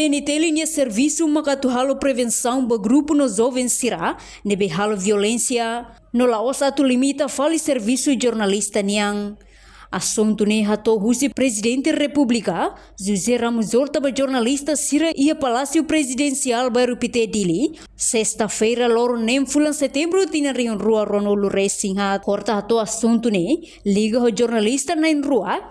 PNT linha serviço makatu halo prevenção ba grupo no jovens sira nebe halo violência no laos atu limita fali serviço jornalista niang. Assunto ne hato husi presidente República José Ramos Horta ba jornalista sira ia Palácio Presidencial baru pite dili sexta-feira loro nem fulan setembro tina rion rua Ronolo Racing hat Horta hato assunto ne liga ho jornalista na rua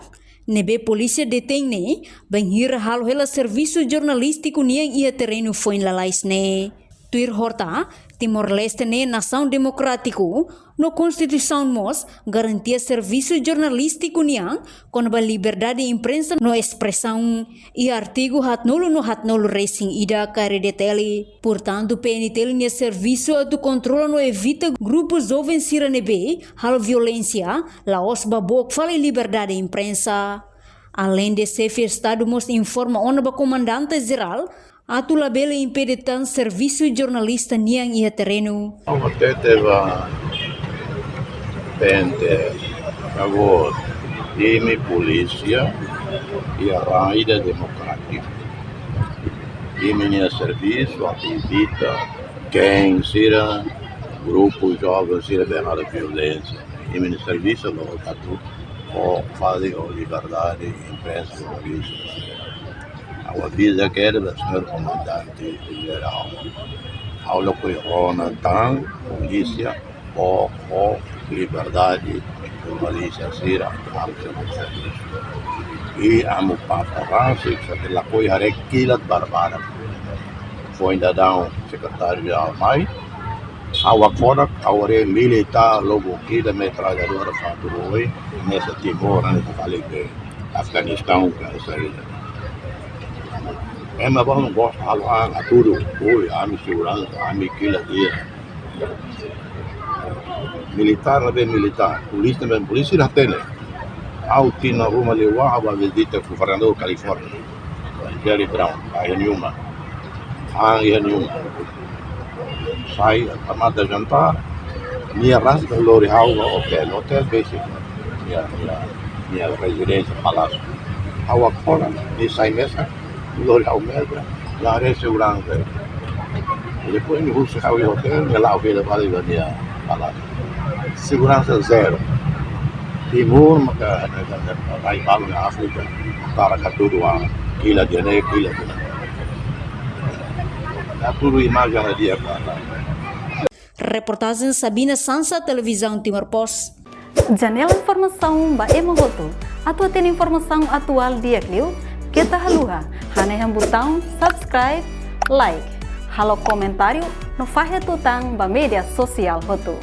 nebe polícia detém ne banhira halo hela serviço jornalístico niang ia terreno foi lalais ne. Tuir Horta, Timor-Leste ne nação democrático, no Constituição mos garantia serviço jornalístico niang com a liberdade de imprensa no expressão e artigo hatnolo Racing ida KRDTL. Portanto, PNT linha serviço do controle no evita grupos jovens siranebe, hal violência, laos babok fala liberdade de imprensa. Além de chefe de Estado mos informa onaba comandante geral atu labele impeditan serviço jornalista niang ia terreno. Até teve pente agora time polícia e a raida democrática. Time nia serviço evita quem será grupo jovem será berrada violência. Time nia serviço no catu o fazem a liberdade imprensa jornalista. A vida que era do senhor comandante geral. Aula foi Ronatan, polícia, o liberdade, polícia, sira, e amo paparazzi, que lá foi a requila barbara. Foi ainda dar secretário de Almai, a fora, a militar, logo que da metralhadora faturou, nessa Timor, nessa falei que Afeganistão, que é saída. Mas não gosta de tudo, a minha segurança, a minha quilha. Militar não é militar, polícia não é polícia, não tem. Ao que na Roma levou a visita com o governador da Califórnia, Jerry Brown, aí nenhuma. Sai, a mata jantar, minha raça do Lori Hau, hotel basic, minha residência, palácio. Ao fora, e sai mesa. Lori ao mesmo, lá é segurança. E depois me russo ao hotel, e lá o que ele vai ganhar palácio. Segurança zero. Timor, vai para a África, para tudo a quila de né, quila de né. É tudo imagem a dia para. Reportagem Sabina Sansa, Televisão Timor-Post. Janela informação ba emogoto. Atau tem informação atual dia Clio. Kita haluha, hane botão subscribe, like, halo comentário no Fahia Tutang ba media sosial hotu.